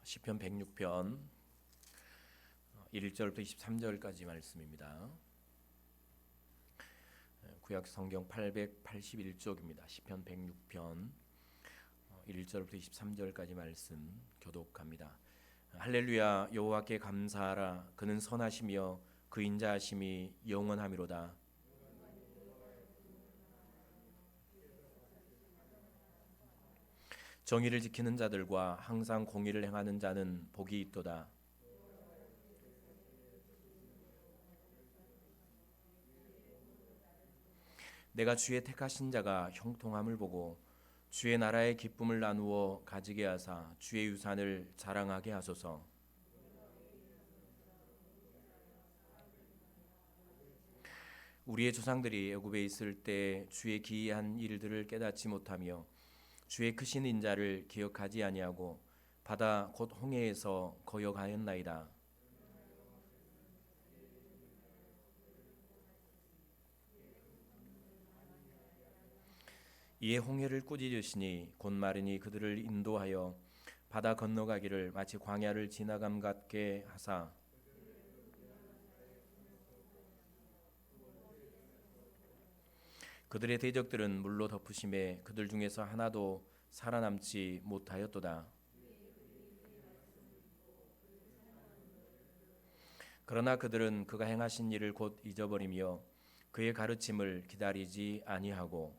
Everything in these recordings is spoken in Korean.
시편 106편 1절부터 23절까지 말씀입니다. 구약 성경 881쪽입니다. 시편 106편 1절부터 23절까지 말씀 교독합니다. 할렐루야. 여호와께 감사하라. 그는 선하시며 그 인자하심이 영원하미로다. 정의를 지키는 자들과 항상 공의를 행하는 자는 복이 있도다. 내가 주의 택하신 자가 형통함을 보고 주의 나라의 기쁨을 나누어 가지게 하사 주의 유산을 자랑하게 하소서. 우리의 조상들이 애굽에 있을 때 주의 기이한 일들을 깨닫지 못하며 주의 크신 인자를 기억하지 아니하고 바다 곧 홍해에서 거역하였나이다. 이에 홍해를 꾸짖으시니 곧 마르니 그들을 인도하여 바다 건너가기를 마치 광야를 지나감 같게 하사 그들의 대적들은 물로 덮으심에 그들 중에서 하나도 살아남지 못하였도다. 그러나 그들은 그가 행하신 일을 곧 잊어버리며 그의 가르침을 기다리지 아니하고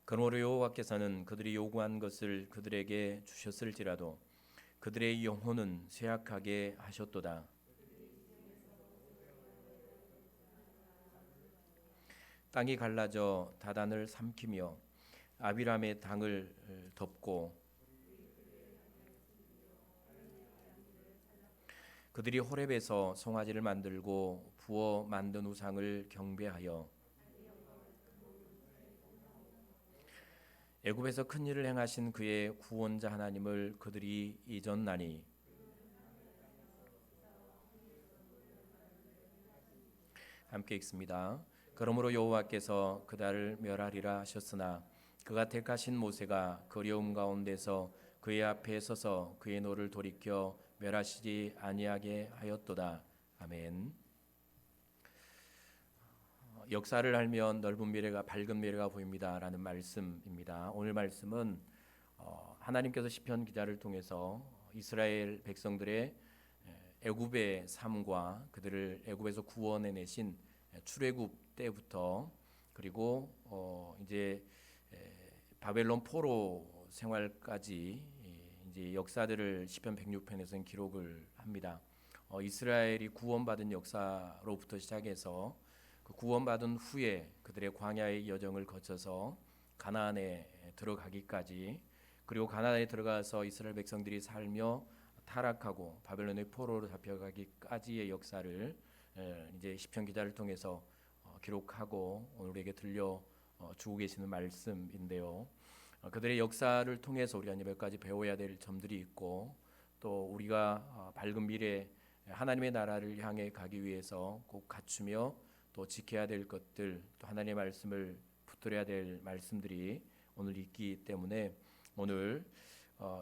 그러므로 여호와께서는 그들이 요구한 것을 그들에게 주셨을지라도 그들의 영혼은 쇠약하게 하셨도다. 땅이 갈라져 다단을 삼키며 아비람의 당을 덮고 그들이 호렙에서 송아지를 만들고 부어 만든 우상을 경배하여 애굽에서 큰 일을 행하신 그의 구원자 하나님을 그들이 잊었나니 함께 읽습니다. 그러므로 여호와께서 그달을 멸하리라 하셨으나 그가 택하신 모세가 그 어려움 가운데서 그의 앞에 서서 그의 노를 돌이켜 멸하시지 아니하게 하였도다. 아멘. 역사를 알면 넓은 미래가 밝은 미래가 보입니다라는 말씀입니다. 오늘 말씀은 하나님께서 시편 기자를 통해서 이스라엘 백성들의 애굽의 삶과 그들을 애굽에서 구원해 내신 출애굽 때부터 그리고 이제 바벨론 포로 생활까지 이제 역사들을 시편 106편에서는 기록을 합니다. 이스라엘이 구원받은 역사로부터 시작해서 그 구원받은 후에 그들의 광야의 여정을 거쳐서 가나안에 들어가기까지 그리고 가나안에 들어가서 이스라엘 백성들이 살며 타락하고 바벨론의 포로로 잡혀가기까지의 역사를 이제 시편 기자를 통해서 기록하고 오늘 우리에게 들려 주고 계시는 말씀인데요. 그들의 역사를 통해서 우리가 몇 가지 배워야 될 점들이 있고 또 우리가 밝은 미래 하나님의 나라를 향해 가기 위해서 꼭 갖추며 또 지켜야 될 것들 또 하나님의 말씀을 붙들어야 될 말씀들이 오늘 있기 때문에 오늘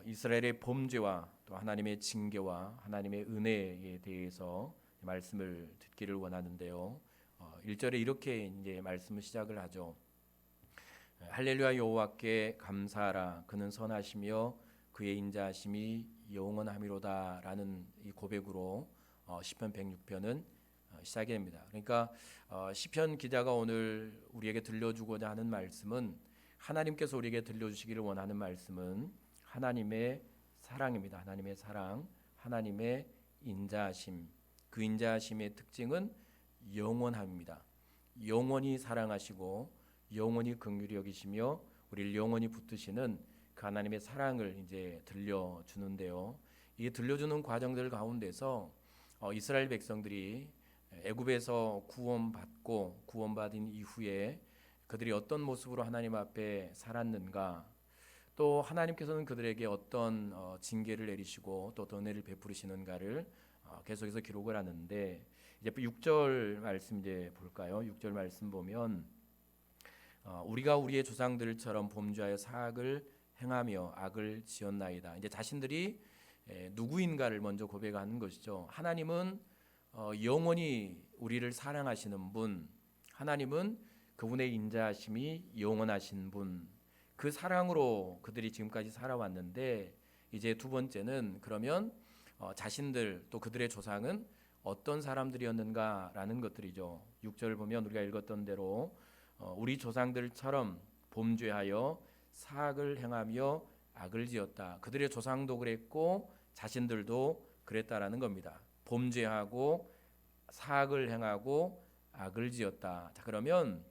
이스라엘의 범죄와 또 하나님의 징계와 하나님의 은혜에 대해서 말씀을 듣기를 원하는데요. 1절에 이렇게 이제 말씀을 시작을 하죠. 할렐루야. 여호와께 감사하라. 그는 선하시며 그의 인자하심이 영원하미로다라는 이 고백으로 시편 106편은 시작이 됩니다. 그러니까 시편 기자가 오늘 우리에게 들려주고자 하는 말씀은 하나님께서 우리에게 들려주시기를 원하는 말씀은 하나님의 사랑입니다. 하나님의 사랑, 하나님의 인자하심. 그 인자하심의 특징은 영원함입니다. 영원히 사랑하시고 영원히 긍휼히 여기시며 우리를 영원히 붙드시는 그 하나님의 사랑을 이제 들려주는데요. 이 들려주는 과정들 가운데서 이스라엘 백성들이 애굽에서 구원받고 구원받은 이후에 그들이 어떤 모습으로 하나님 앞에 살았는가 또 하나님께서는 그들에게 어떤 징계를 내리시고 또 은혜를 베푸시는가를 계속해서 기록을 하는데 이제 6절 말씀 이제 볼까요? 6절 말씀 보면 우리가 우리의 조상들처럼 범죄하여 사악을 행하며 악을 지었나이다. 이제 자신들이 누구인가를 먼저 고백하는 것이죠. 하나님은 영원히 우리를 사랑하시는 분, 하나님은 그분의 인자하심이 영원하신 분, 그 사랑으로 그들이 지금까지 살아왔는데, 이제 두 번째는 그러면 자신들 또 그들의 조상은 어떤 사람들이었는가라는 것들이죠. 6절 보면 우리가 읽었던 대로 우리 조상들처럼 범죄하여 사악을 행하며 악을 지었다. 그들의 조상도 그랬고 자신들도 그랬다라는 겁니다. 범죄하고 사악을 행하고 악을 지었다. 자, 그러면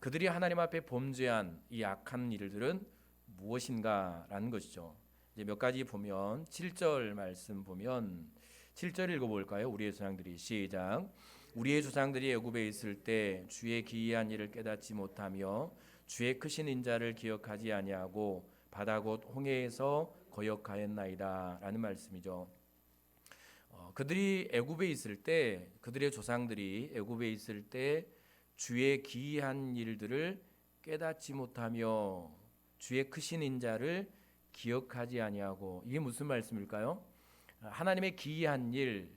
그들이 하나님 앞에 범죄한 이 악한 일들은 무엇인가라는 것이죠. 이제 몇 가지 보면 7절 말씀 보면 7절 읽어볼까요? 우리의 조상들이 시작. 우리의 조상들이 애굽에 있을 때 주의 기이한 일을 깨닫지 못하며 주의 크신 인자를 기억하지 아니하고 바다 곧 홍해에서 거역하였나이다 라는 말씀이죠. 그들이 애굽에 있을 때, 그들의 조상들이 애굽에 있을 때 주의 기이한 일들을 깨닫지 못하며 주의 크신 인자를 기억하지 아니하고, 이게 무슨 말씀일까요? 하나님의 기이한 일,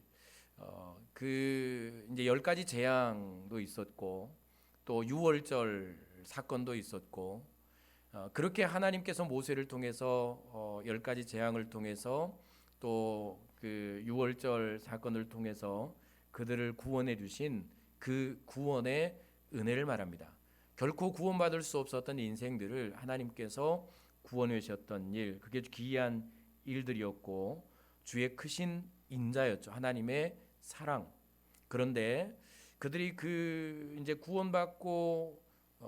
그 이제 10가지 재앙도 있었고 또 유월절 사건도 있었고, 그렇게 하나님께서 모세를 통해서 10가지 재앙을 통해서 또 그 유월절 사건을 통해서 그들을 구원해 주신 그 구원의 은혜를 말합니다. 결코 구원받을 수 없었던 인생들을 하나님께서 구원해 주셨던 일, 그게 기이한 일들이었고 주의 크신 인자였죠. 하나님의 사랑. 그런데 그들이 그 이제 구원받고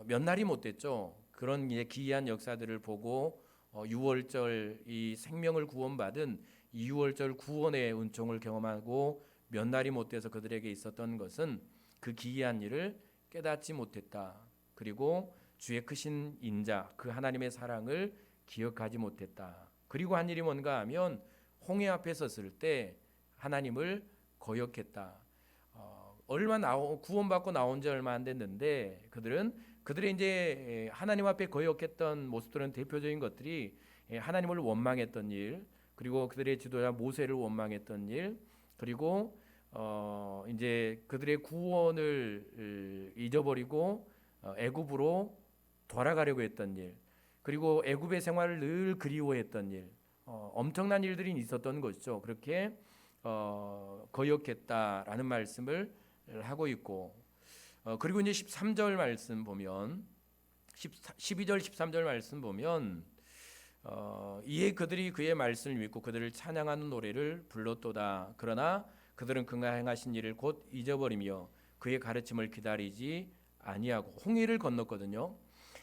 몇 날이 못 됐죠. 그런 이제 기이한 역사들을 보고 유월절 이 생명을 구원받은 이 유월절 구원의 은총을 경험하고 몇 날이 못 돼서 그들에게 있었던 것은 그 기이한 일을 깨닫지 못했다. 그리고 주의 크신 인자, 그 하나님의 사랑을 기억하지 못했다. 그리고 한 일이 뭔가 하면 홍해 앞에 섰을 때 하나님을 거역했다. 구원받고 나온 지 얼마 안 됐는데 그들의 이제 하나님 앞에 거역했던 모습들은 대표적인 것들이 하나님을 원망했던 일, 그리고 그들의 지도자 모세를 원망했던 일, 그리고 이제 그들의 구원을 잊어버리고 애굽으로 돌아가려고 했던 일, 그리고 애굽의 생활을 늘 그리워했던 일, 엄청난 일들이 있었던 것이죠. 그렇게 거역했다라는 말씀을 하고 있고, 그리고 이제 13절 말씀 보면 12절 13절 말씀 보면 이에 그들이 그의 말씀을 믿고 그들을 찬양하는 노래를 불렀도다. 그러나 그들은 그가 행하신 일을 곧 잊어버리며 그의 가르침을 기다리지 아니하고, 홍해를 건넜거든요.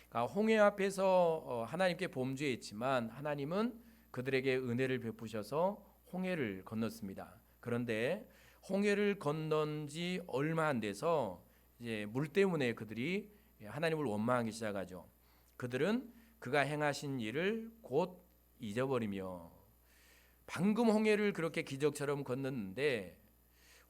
그러니까 홍해 앞에서 하나님께 범죄했지만 하나님은 그들에게 은혜를 베푸셔서 홍해를 건넜습니다. 그런데 홍해를 건넌 지 얼마 안 돼서 이제 물 때문에 그들이 하나님을 원망하기 시작하죠. 그들은 그가 행하신 일을 곧 잊어버리며, 방금 홍해를 그렇게 기적처럼 건넜는데,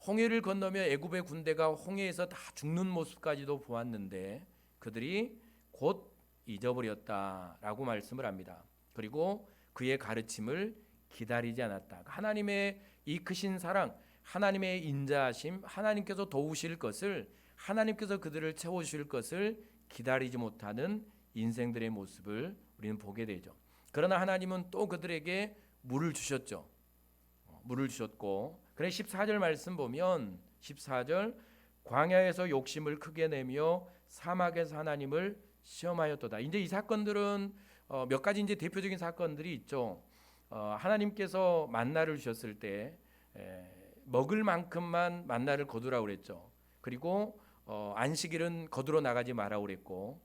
홍해를 건너며 애굽의 군대가 홍해에서 다 죽는 모습까지도 보았는데 그들이 곧 잊어버렸다라고 말씀을 합니다. 그리고 그의 가르침을 기다리지 않았다. 하나님의 이 크신 사랑, 하나님의 인자하심, 하나님께서 도우실 것을, 하나님께서 그들을 채워주실 것을 기다리지 못하는 인생들의 모습을 우리는 보게 되죠. 그러나 하나님은 또 그들에게 물을 주셨죠. 물을 주셨고, 그래 14절 말씀 보면 14절 광야에서 욕심을 크게 내며 사막에서 하나님을 시험하였도다. 이제 이 사건들은 몇 가지 이제 대표적인 사건들이 있죠. 하나님께서 만나를 주셨을 때 먹을 만큼만 만나를 거두라고 그랬죠. 그리고 안식일은 거두러 나가지 말라고 그랬고,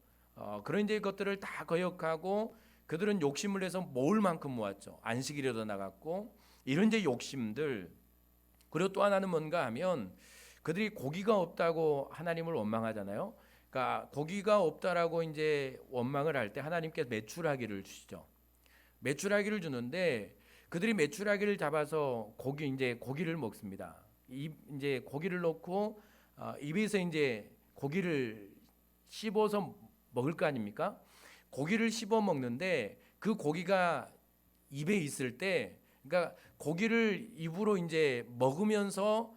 그런 이제 것들을 다 거역하고 그들은 욕심을 내서 모을 만큼 모았죠. 안식일에도 나갔고, 이런 이제 욕심들. 그리고 또 하나는 뭔가 하면 그들이 고기가 없다고 하나님을 원망하잖아요. 그러니까 고기가 없다라고 이제 원망을 할 때 하나님께 메추라기를 주시죠. 메추라기를 주는데 그들이 메추라기를 잡아서 고기를 먹습니다. 이제 고기를 넣고 입에서 이제 고기를 씹어서 먹을 거 아닙니까? 고기를 씹어 먹는데 그 고기가 입에 있을 때, 그러니까 고기를 입으로 이제 먹으면서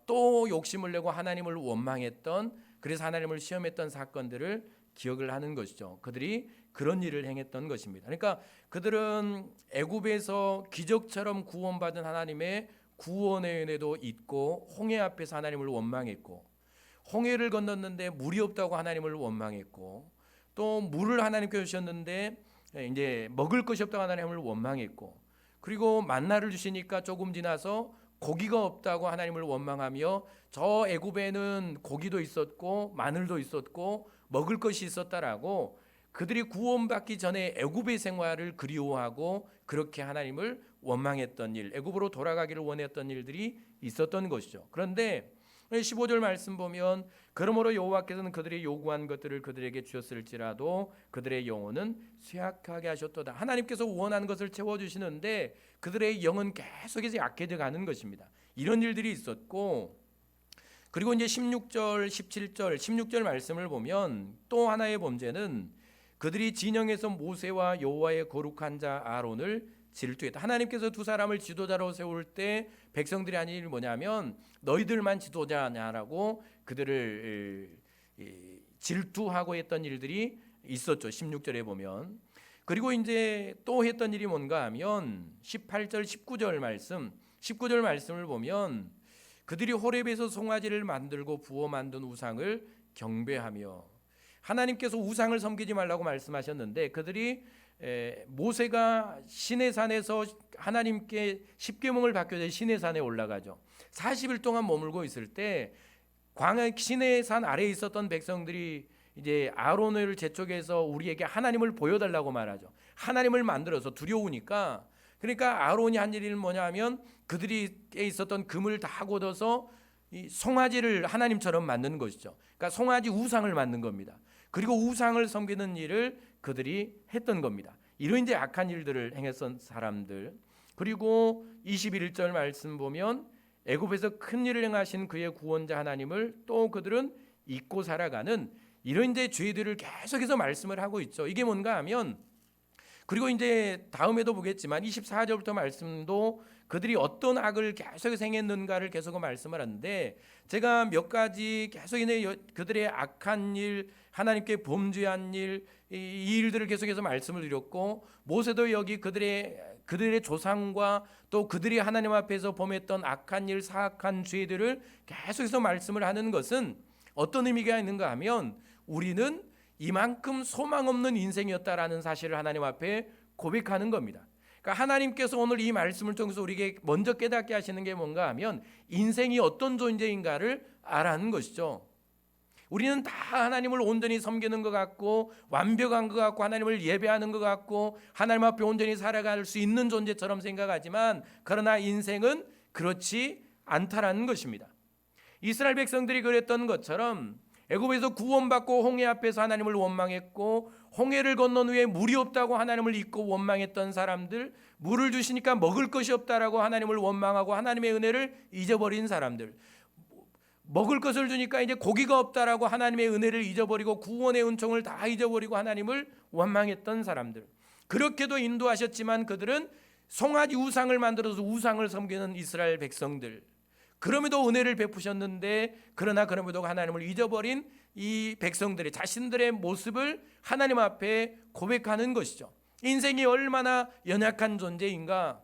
또 욕심을 내고 하나님을 원망했던, 그래서 하나님을 시험했던 사건들을 기억을 하는 것이죠. 그들이 그런 일을 행했던 것입니다. 그러니까 그들은 애굽에서 기적처럼 구원받은 하나님의 구원의 은혜도 있고, 홍해 앞에서 하나님을 원망했고, 홍해를 건넜는데 물이 없다고 하나님을 원망했고, 또 물을 하나님께 주셨는데 이제 먹을 것이 없다고 하나님을 원망했고, 그리고 만나를 주시니까 조금 지나서 고기가 없다고 하나님을 원망하며, 저 애굽에는 고기도 있었고 마늘도 있었고 먹을 것이 있었다라고 그들이 구원받기 전에 애굽의 생활을 그리워하고 그렇게 하나님을 원망했던 일, 애굽으로 돌아가기를 원했던 일들이 있었던 것이죠. 그런데 15절 말씀 보면, 그러므로 여호와께서는 그들이 요구한 것들을 그들에게 주셨을지라도 그들의 영혼은 쇠약하게 하셨도다. 하나님께서 원하는 것을 채워주시는데 그들의 영은 계속해서 약해져 가는 것입니다. 이런 일들이 있었고, 그리고 이제 16절, 17절, 16절 말씀을 보면 또 하나의 범죄는 그들이 진영에서 모세와 여호와의 거룩한 자 아론을 질투했다. 하나님께서 두 사람을 지도자로 세울 때 백성들이 하는 일이 뭐냐면, 너희들만 지도자냐라고 그들을 질투하고 했던 일들이 있었죠. 16절에 보면. 그리고 이제 또 했던 일이 뭔가 하면 18절, 19절 말씀, 19절 말씀을 보면 그들이 호렙에서 송아지를 만들고 부어 만든 우상을 경배하며, 하나님께서 우상을 섬기지 말라고 말씀하셨는데 그들이 모세가 시내산에서 하나님께 십계명을 받기 위해 시내산에 올라가죠. 40일 동안 머물고 있을 때 광야 시내산 아래에 있었던 백성들이 이제 아론을 재촉해서 우리에게 하나님을 보여달라고 말하죠. 하나님을 만들어서 두려우니까. 그러니까 아론이 한 일은 뭐냐면 그들이 있었던 금을 다 걷어서 이 송아지를 하나님처럼 만드는 것이죠. 그러니까 송아지 우상을 만든 겁니다. 그리고 우상을 섬기는 일을 그들이 했던 겁니다. 이런 이제 악한 일들을 행했던 사람들. 그리고 21절 말씀 보면 애굽에서 큰 일을 행하신 그의 구원자 하나님을 또 그들은 잊고 살아가는 이런 이제 죄들을 계속해서 말씀을 하고 있죠. 이게 뭔가 하면, 그리고 이제 다음에도 보겠지만 24절부터 말씀도 그들이 어떤 악을 계속해서 행했는가를 계속 말씀을 하는데, 제가 몇 가지 계속 그들의 악한 일, 하나님께 범죄한 일, 이 일들을 계속해서 말씀을 드렸고, 모세도 여기 그들의 조상과 또 그들이 하나님 앞에서 범했던 악한 일, 사악한 죄들을 계속해서 말씀을 하는 것은 어떤 의미가 있는가 하면, 우리는 이만큼 소망 없는 인생이었다라는 사실을 하나님 앞에 고백하는 겁니다. 그러니까 하나님께서 오늘 이 말씀을 통해서 우리에게 먼저 깨닫게 하시는 게 뭔가 하면, 인생이 어떤 존재인가를 알아는 것이죠. 우리는 다 하나님을 온전히 섬기는 것 같고 완벽한 것 같고 하나님을 예배하는 것 같고 하나님 앞에 온전히 살아갈 수 있는 존재처럼 생각하지만, 그러나 인생은 그렇지 않다라는 것입니다. 이스라엘 백성들이 그랬던 것처럼 애굽에서 구원받고 홍해 앞에서 하나님을 원망했고, 홍해를 건넌 후에 물이 없다고 하나님을 잊고 원망했던 사람들, 물을 주시니까 먹을 것이 없다라고 하나님을 원망하고 하나님의 은혜를 잊어버린 사람들, 먹을 것을 주니까 이제 고기가 없다라고 하나님의 은혜를 잊어버리고 구원의 은총을 다 잊어버리고 하나님을 원망했던 사람들, 그렇게도 인도하셨지만 그들은 송아지 우상을 만들어서 우상을 섬기는 이스라엘 백성들, 그럼에도 은혜를 베푸셨는데 그러나 그럼에도 하나님을 잊어버린 이 백성들의 자신들의 모습을 하나님 앞에 고백하는 것이죠. 인생이 얼마나 연약한 존재인가,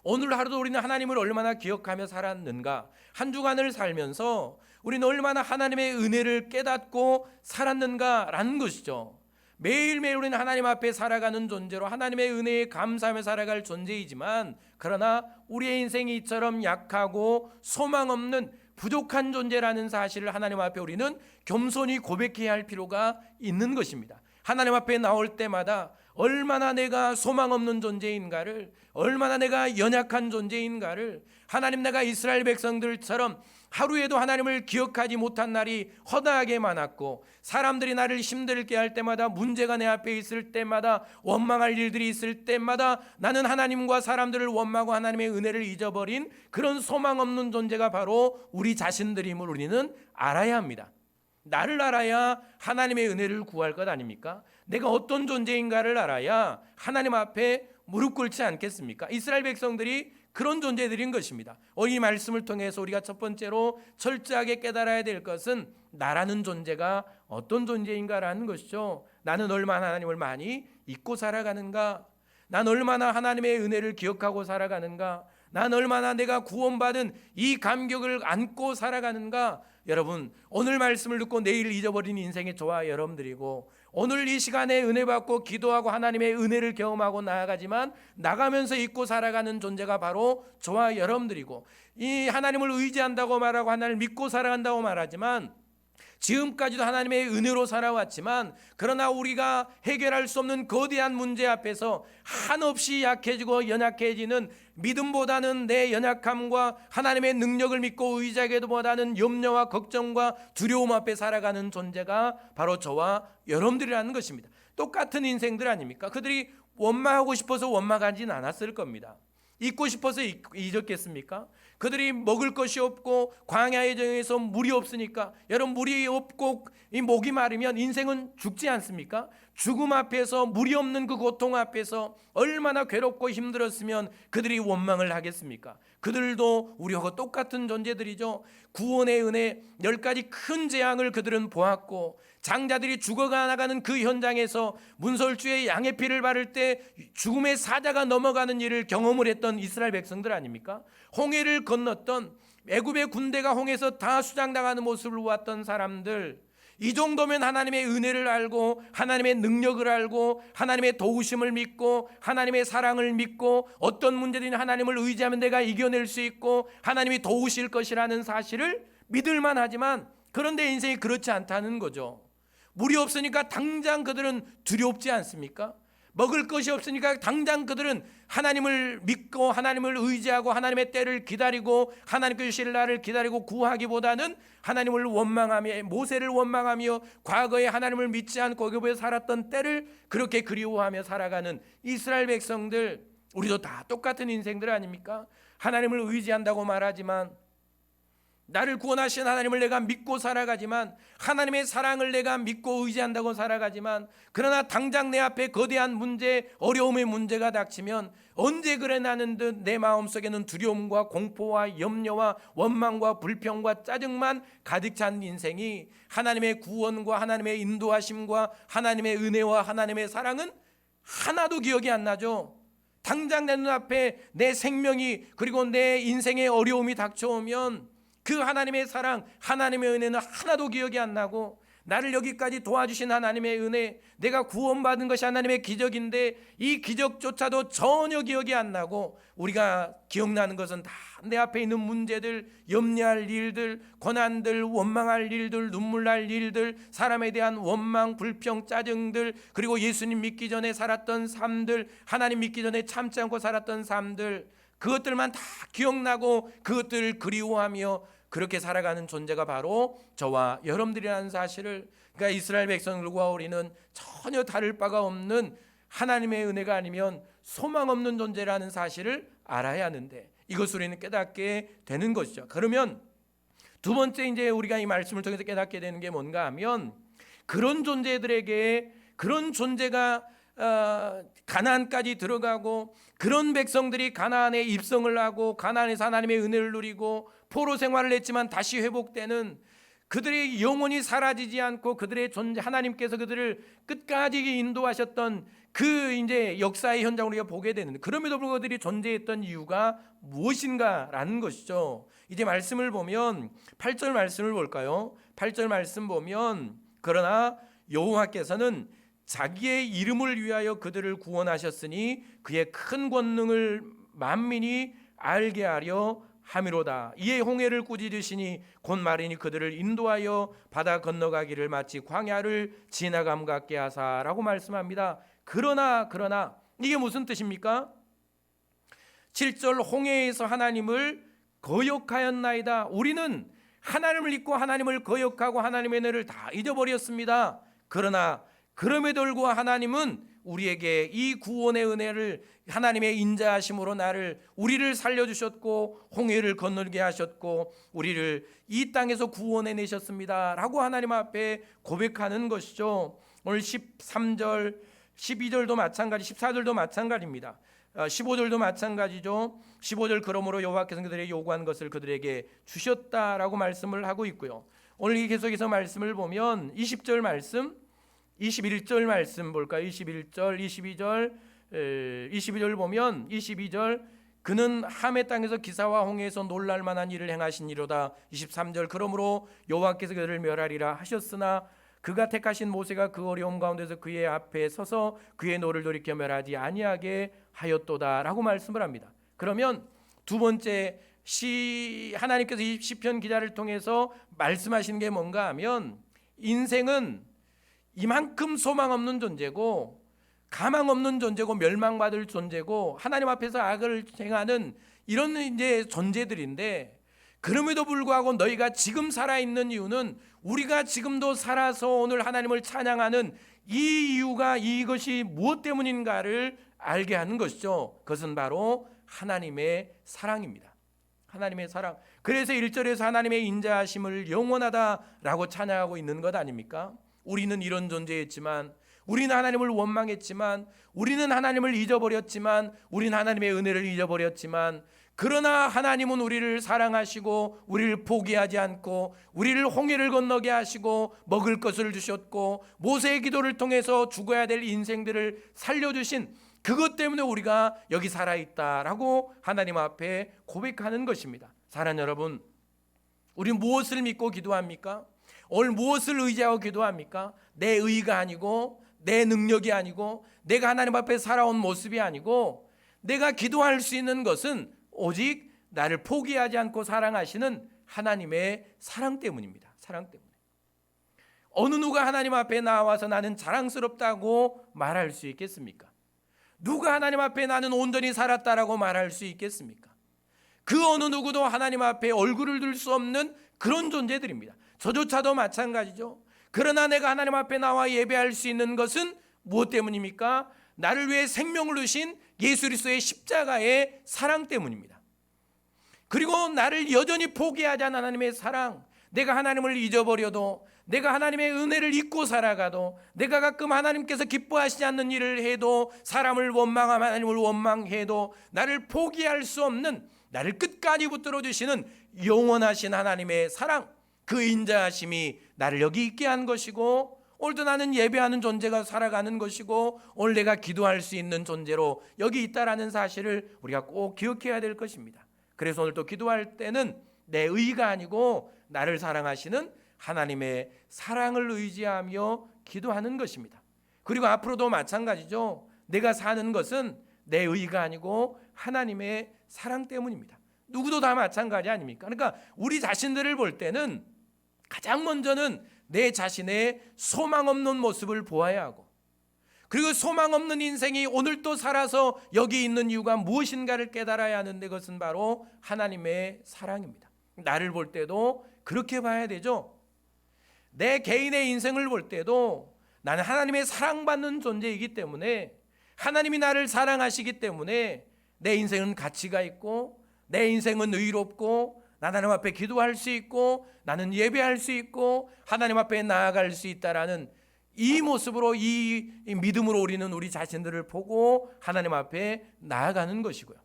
오늘 하루도 우리는 하나님을 얼마나 기억하며 살았는가, 한 주간을 살면서 우리는 얼마나 하나님의 은혜를 깨닫고 살았는가라는 것이죠. 매일매일 우리는 하나님 앞에 살아가는 존재로 하나님의 은혜에 감사하며 살아갈 존재이지만, 그러나 우리의 인생이 이처럼 약하고 소망 없는 부족한 존재라는 사실을 하나님 앞에 우리는 겸손히 고백해야 할 필요가 있는 것입니다. 하나님 앞에 나올 때마다 얼마나 내가 소망 없는 존재인가를, 얼마나 내가 연약한 존재인가를, 하나님, 내가 이스라엘 백성들처럼 하루에도 하나님을 기억하지 못한 날이 허다하게 많았고, 사람들이 나를 힘들게 할 때마다, 문제가 내 앞에 있을 때마다, 원망할 일들이 있을 때마다 나는 하나님과 사람들을 원망하고 하나님의 은혜를 잊어버린 그런 소망 없는 존재가 바로 우리 자신들임을 우리는 알아야 합니다. 나를 알아야 하나님의 은혜를 구할 것 아닙니까? 내가 어떤 존재인가를 알아야 하나님 앞에 무릎 꿇지 않겠습니까? 이스라엘 백성들이 그런 존재들인 것입니다. 이 말씀을 통해서 우리가 첫 번째로 철저하게 깨달아야 될 것은 나라는 존재가 어떤 존재인가라는 것이죠. 나는 얼마나 하나님을 많이 잊고 살아가는가? 난 얼마나 하나님의 은혜를 기억하고 살아가는가? 난 얼마나 내가 구원받은 이 감격을 안고 살아가는가? 여러분, 오늘 말씀을 듣고 내일 잊어버린 인생의 저와 여러분들이고, 오늘 이 시간에 은혜 받고 기도하고 하나님의 은혜를 경험하고 나아가지만 나가면서 잊고 살아가는 존재가 바로 저와 여러분들이고, 이 하나님을 의지한다고 말하고 하나님을 믿고 살아간다고 말하지만 지금까지도 하나님의 은혜로 살아왔지만, 그러나 우리가 해결할 수 없는 거대한 문제 앞에서 한없이 약해지고 연약해지는, 믿음보다는 내 연약함과 하나님의 능력을 믿고 의지하기보다는 염려와 걱정과 두려움 앞에 살아가는 존재가 바로 저와 여러분들이라는 것입니다. 똑같은 인생들 아닙니까? 그들이 원망하고 싶어서 원망하진 않았을 겁니다. 잊고 싶어서 잊었겠습니까? 그들이 먹을 것이 없고 광야의 정에서 물이 없으니까, 여러분, 물이 없고 이 목이 마르면 인생은 죽지 않습니까? 죽음 앞에서, 물이 없는 그 고통 앞에서 얼마나 괴롭고 힘들었으면 그들이 원망을 하겠습니까? 그들도 우리하고 똑같은 존재들이죠. 구원의 은혜 10가지 큰 재앙을 그들은 보았고, 장자들이 죽어가나가는 그 현장에서 문설주의 양의 피를 바를 때 죽음의 사자가 넘어가는 일을 경험을 했던 이스라엘 백성들 아닙니까? 홍해를 건넜던, 애굽의 군대가 홍해에서 다 수장당하는 모습을 보았던 사람들, 이 정도면 하나님의 은혜를 알고 하나님의 능력을 알고 하나님의 도우심을 믿고 하나님의 사랑을 믿고 어떤 문제든 하나님을 의지하면 내가 이겨낼 수 있고 하나님이 도우실 것이라는 사실을 믿을만 하지만, 그런데 인생이 그렇지 않다는 거죠. 물이 없으니까 당장 그들은 두렵지 않습니까? 먹을 것이 없으니까 당장 그들은 하나님을 믿고 하나님을 의지하고 하나님의 때를 기다리고 하나님께 주실 날을 기다리고 구하기보다는 하나님을 원망하며, 모세를 원망하며 과거에 하나님을 믿지 않고 애굽에 살았던 때를 그렇게 그리워하며 살아가는 이스라엘 백성들, 우리도 다 똑같은 인생들 아닙니까? 하나님을 의지한다고 말하지만, 나를 구원하신 하나님을 내가 믿고 살아가지만, 하나님의 사랑을 내가 믿고 의지한다고 살아가지만, 그러나 당장 내 앞에 거대한 문제, 어려움의 문제가 닥치면 언제 그래 나는 듯 내 마음속에는 두려움과 공포와 염려와 원망과 불평과 짜증만 가득 찬 인생이, 하나님의 구원과 하나님의 인도하심과 하나님의 은혜와 하나님의 사랑은 하나도 기억이 안 나죠. 당장 내 눈앞에 내 생명이, 그리고 내 인생의 어려움이 닥쳐오면 그 하나님의 사랑, 하나님의 은혜는 하나도 기억이 안 나고, 나를 여기까지 도와주신 하나님의 은혜, 내가 구원받은 것이 하나님의 기적인데 이 기적조차도 전혀 기억이 안 나고, 우리가 기억나는 것은 다 내 앞에 있는 문제들, 염려할 일들, 고난들, 원망할 일들, 눈물 날 일들, 사람에 대한 원망, 불평, 짜증들, 그리고 예수님 믿기 전에 살았던 삶들, 하나님 믿기 전에 참지 않고 살았던 삶들, 그것들만 다 기억나고 그것들을 그리워하며 그렇게 살아가는 존재가 바로 저와 여러분들이라는 사실을, 그러니까 이스라엘 백성들과 우리는 전혀 다를 바가 없는 하나님의 은혜가 아니면 소망 없는 존재라는 사실을 알아야 하는데, 이것을 우리는 깨닫게 되는 것이죠. 그러면 두 번째, 이제 우리가 이 말씀을 통해서 깨닫게 되는 게 뭔가 하면, 그런 존재들에게, 그런 존재가 가나안까지 들어가고, 그런 백성들이 가나안에 입성을 하고 가나안에서 하나님의 은혜를 누리고 포로 생활을 했지만 다시 회복되는, 그들의 영혼이 사라지지 않고 그들의 존재, 하나님께서 그들을 끝까지 인도하셨던 그 이제 역사의 현장을 우리가 보게 되는, 그럼에도 불구하고 그들이 존재했던 이유가 무엇인가라는 것이죠. 이제 말씀을 보면 8절 말씀을 볼까요? 8절 말씀 보면, 그러나 여호와께서는 자기의 이름을 위하여 그들을 구원하셨으니 그의 큰 권능을 만민이 알게 하려 함이로다. 이에 홍해를 꾸짖으시니 곧 마르니 그들을 인도하여 바다 건너가기를 마치 광야를 지나감 같게 하사라고 말씀합니다. 그러나 이게 무슨 뜻입니까? 7절, 홍해에서 하나님을 거역하였나이다. 우리는 하나님을 잊고 하나님을 거역하고 하나님의 은혜를 다 잊어버렸습니다. 그러나 그럼에도 불구하고 하나님은 우리에게 이 구원의 은혜를 하나님의 인자하심으로 우리를 살려주셨고 홍해를 건너게 하셨고 우리를 이 땅에서 구원해 내셨습니다 라고 하나님 앞에 고백하는 것이죠. 오늘 13절 12절도 마찬가지, 14절도 마찬가지입니다. 15절도 마찬가지죠. 15절 그러므로 여호와께서 그들에게 요구한 것을 그들에게 주셨다라고 말씀을 하고 있고요. 오늘 이 계속해서 말씀을 보면 20절 말씀, 21절 말씀 볼까요? 21절, 22절, 22절 보면 22절 그는 함의 땅에서 기사와 홍해에서 놀랄 만한 일을 행하시니로다. 23절 그러므로 여호와께서 그들을 멸하리라 하셨으나 그가 택하신 모세가 그 어려움 가운데서 그의 앞에 서서 그의 노를 돌이켜 멸하지 아니하게 하였도다라고 말씀을 합니다. 그러면 두 번째 하나님께서 이 시편 기자를 통해서 말씀하시는 게 뭔가 하면 인생은 이만큼 소망 없는 존재고 가망 없는 존재고 멸망받을 존재고 하나님 앞에서 악을 행하는 이런 이제 존재들인데, 그럼에도 불구하고 너희가 지금 살아있는 이유는 우리가 지금도 살아서 오늘 하나님을 찬양하는 이 이유가 이것이 무엇 때문인가를 알게 하는 것이죠. 그것은 바로 하나님의 사랑입니다. 하나님의 사랑. 그래서 1절에서 하나님의 인자하심을 영원하다라고 찬양하고 있는 것 아닙니까? 우리는 이런 존재였지만, 우리는 하나님을 원망했지만, 우리는 하나님을 잊어버렸지만, 우리는 하나님의 은혜를 잊어버렸지만, 그러나 하나님은 우리를 사랑하시고 우리를 포기하지 않고 우리를 홍해를 건너게 하시고 먹을 것을 주셨고 모세의 기도를 통해서 죽어야 될 인생들을 살려주신 그것 때문에 우리가 여기 살아있다라고 하나님 앞에 고백하는 것입니다. 사랑하는 여러분, 우리 무엇을 믿고 기도합니까? 오늘 무엇을 의지하고 기도합니까? 내 의가 아니고 내 능력이 아니고 내가 하나님 앞에 살아온 모습이 아니고, 내가 기도할 수 있는 것은 오직 나를 포기하지 않고 사랑하시는 하나님의 사랑 때문입니다. 사랑 때문에. 어느 누가 하나님 앞에 나와서 나는 자랑스럽다고 말할 수 있겠습니까? 누가 하나님 앞에 나는 온전히 살았다라고 말할 수 있겠습니까? 그 어느 누구도 하나님 앞에 얼굴을 들 수 없는 그런 존재들입니다. 저조차도 마찬가지죠. 그러나 내가 하나님 앞에 나와 예배할 수 있는 것은 무엇 때문입니까? 나를 위해 생명을 주신 예수 그리스도의 십자가의 사랑 때문입니다. 그리고 나를 여전히 포기하지 않은 하나님의 사랑, 내가 하나님을 잊어버려도, 내가 하나님의 은혜를 잊고 살아가도, 내가 가끔 하나님께서 기뻐하시지 않는 일을 해도, 사람을 원망하면 하나님을 원망해도 나를 포기할 수 없는, 나를 끝까지 붙들어 주시는 영원하신 하나님의 사랑, 그 인자하심이 나를 여기 있게 한 것이고, 오늘도 나는 예배하는 존재가 살아가는 것이고, 오늘 내가 기도할 수 있는 존재로 여기 있다라는 사실을 우리가 꼭 기억해야 될 것입니다. 그래서 오늘 또 기도할 때는 내 의가 아니고 나를 사랑하시는 하나님의 사랑을 의지하며 기도하는 것입니다. 그리고 앞으로도 마찬가지죠. 내가 사는 것은 내 의가 아니고 하나님의 사랑 때문입니다. 누구도 다 마찬가지 아닙니까? 그러니까 우리 자신들을 볼 때는 가장 먼저는 내 자신의 소망 없는 모습을 보아야 하고, 그리고 소망 없는 인생이 오늘 또 살아서 여기 있는 이유가 무엇인가를 깨달아야 하는데, 그것은 바로 하나님의 사랑입니다. 나를 볼 때도 그렇게 봐야 되죠. 내 개인의 인생을 볼 때도 나는 하나님의 사랑받는 존재이기 때문에, 하나님이 나를 사랑하시기 때문에 내 인생은 가치가 있고, 내 인생은 의롭고, 하나님 앞에 기도할 수 있고, 나는 예배할 수 있고, 하나님 앞에 나아갈 수 있다라는 이 모습으로, 이 믿음으로 우리는 우리 자신들을 보고 하나님 앞에 나아가는 것이고요.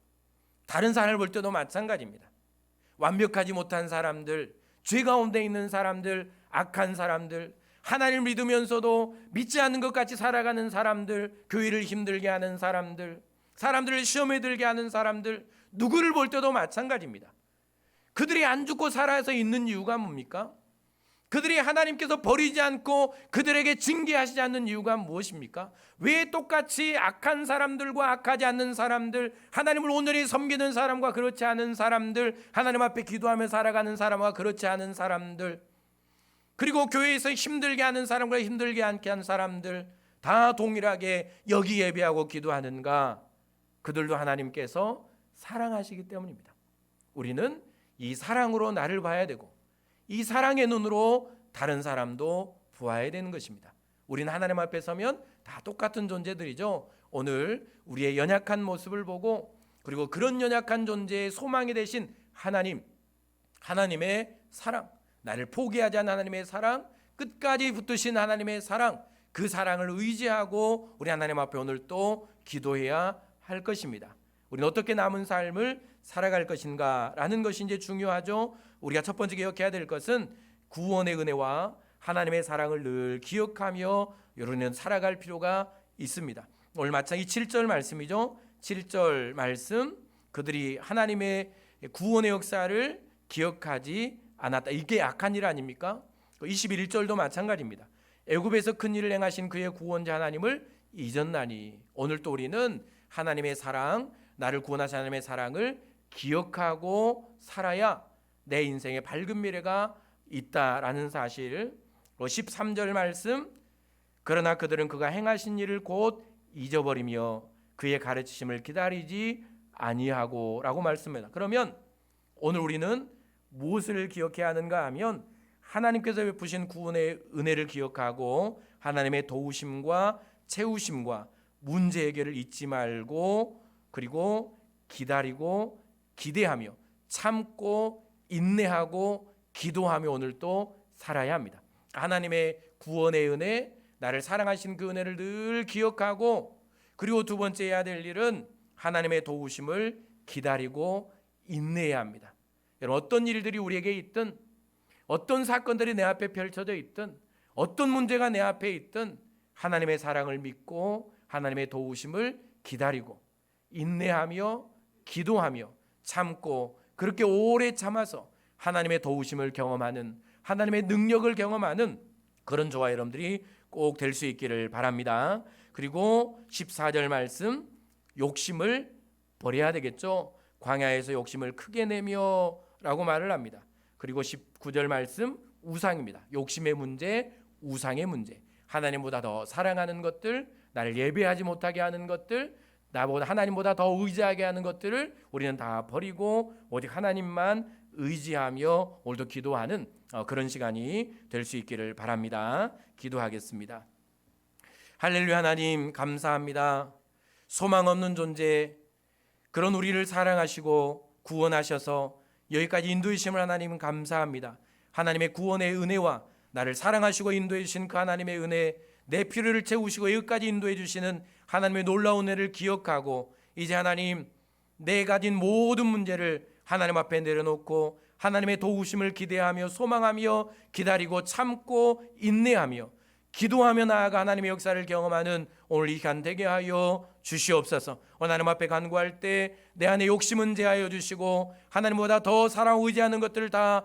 다른 사람을 볼 때도 마찬가지입니다. 완벽하지 못한 사람들, 죄 가운데 있는 사람들, 악한 사람들, 하나님을 믿으면서도 믿지 않는 것 같이 살아가는 사람들, 교회를 힘들게 하는 사람들, 사람들을 시험에 들게 하는 사람들, 누구를 볼 때도 마찬가지입니다. 그들이 안 죽고 살아서 있는 이유가 뭡니까? 그들이 하나님께서 버리지 않고 그들에게 징계하시지 않는 이유가 무엇입니까? 왜 똑같이 악한 사람들과 악하지 않는 사람들, 하나님을 온전히 섬기는 사람과 그렇지 않은 사람들, 하나님 앞에 기도하며 살아가는 사람과 그렇지 않은 사람들, 그리고 교회에서 힘들게 하는 사람과 힘들게 않게 하는 사람들 다 동일하게 여기 예배하고 기도하는가? 그들도 하나님께서 사랑하시기 때문입니다. 우리는 이 사랑으로 나를 봐야 되고, 이 사랑의 눈으로 다른 사람도 보아야 되는 것입니다. 우리는 하나님 앞에 서면 다 똑같은 존재들이죠. 오늘 우리의 연약한 모습을 보고 그리고 그런 연약한 존재의 소망이 되신 하나님의 사랑, 나를 포기하지 않은 하나님의 사랑, 끝까지 붙드신 하나님의 사랑, 그 사랑을 의지하고 우리 하나님 앞에 오늘 또 기도해야 할 것입니다. 우리는 어떻게 남은 삶을 살아갈 것인가 라는 것이 이제 중요하죠. 우리가 첫 번째 기억해야 될 것은 구원의 은혜와 하나님의 사랑을 늘 기억하며 우리는 살아갈 필요가 있습니다. 오늘 마찬가지 7절 말씀이죠. 7절 말씀, 그들이 하나님의 구원의 역사를 기억하지 않았다. 이게 악한 일 아닙니까? 21절도 마찬가지입니다. 애굽에서 큰 일을 행하신 그의 구원자 하나님을 잊었나니. 오늘 또 우리는 하나님의 사랑, 나를 구원하신 하나님의 사랑을 기억하고 살아야 내 인생에 밝은 미래가 있다라는 사실. 13절 말씀, 그러나 그들은 그가 행하신 일을 곧 잊어버리며 그의 가르치심을 기다리지 아니하고 라고 말씀합니다. 그러면 오늘 우리는 무엇을 기억해야 하는가 하면 하나님께서 베푸신 구원의 은혜를 기억하고 하나님의 도우심과 채우심과 문제 해결을 잊지 말고 그리고 기다리고 기대하며 참고 인내하고 기도하며 오늘 또 살아야 합니다. 하나님의 구원의 은혜, 나를 사랑하신 그 은혜를 늘 기억하고 그리고 두 번째 해야 될 일은 하나님의 도우심을 기다리고 인내해야 합니다. 여러분, 어떤 일들이 우리에게 있든 어떤 사건들이 내 앞에 펼쳐져 있든 어떤 문제가 내 앞에 있든 하나님의 사랑을 믿고 하나님의 도우심을 기다리고 인내하며 기도하며 참고 그렇게 오래 참아서 하나님의 도우심을 경험하는, 하나님의 능력을 경험하는 그런 저와 여러분들이 꼭 될 수 있기를 바랍니다. 그리고 14절 말씀, 욕심을 버려야 되겠죠. 광야에서 욕심을 크게 내며 라고 말을 합니다. 그리고 19절 말씀, 우상입니다. 욕심의 문제, 우상의 문제. 하나님보다 더 사랑하는 것들, 나를 예배하지 못하게 하는 것들, 나보다 하나님보다 더 의지하게 하는 것들을 우리는 다 버리고 오직 하나님만 의지하며 오늘도 기도하는 그런 시간이 될 수 있기를 바랍니다. 기도하겠습니다. 할렐루야. 하나님 감사합니다. 소망 없는 존재, 그런 우리를 사랑하시고 구원하셔서 여기까지 인도해 주심을 하나님 감사합니다. 하나님의 구원의 은혜와 나를 사랑하시고 인도해 주신 그 하나님의 은혜, 내 필요를 채우시고 여기까지 인도해 주시는 하나님의 놀라운 은혜를 기억하고 이제 하나님, 내 가진 모든 문제를 하나님 앞에 내려놓고 하나님의 도우심을 기대하며 소망하며 기다리고 참고 인내하며 기도하며 나아가 하나님의 역사를 경험하는 오늘 이 시간 되게 하여 주시옵소서. 하나님 앞에 간구할 때 내 안에 욕심은 제하여 주시고 하나님보다 더 사랑하고 의지하는 것들을 다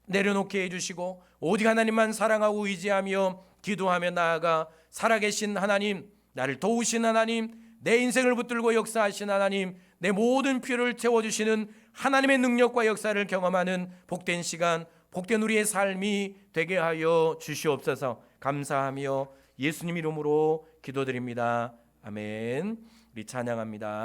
내려놓게 해주시고 오직 하나님만 사랑하고 의지하며 기도하며 나아가 살아계신 하나님, 나를 도우신 하나님, 내 인생을 붙들고 역사하신 하나님, 내 모든 필요를 채워주시는 하나님의 능력과 역사를 경험하는 복된 시간, 복된 우리의 삶이 되게 하여 주시옵소서. 감사하며 예수님 이름으로 기도드립니다. 아멘. 우리 찬양합니다.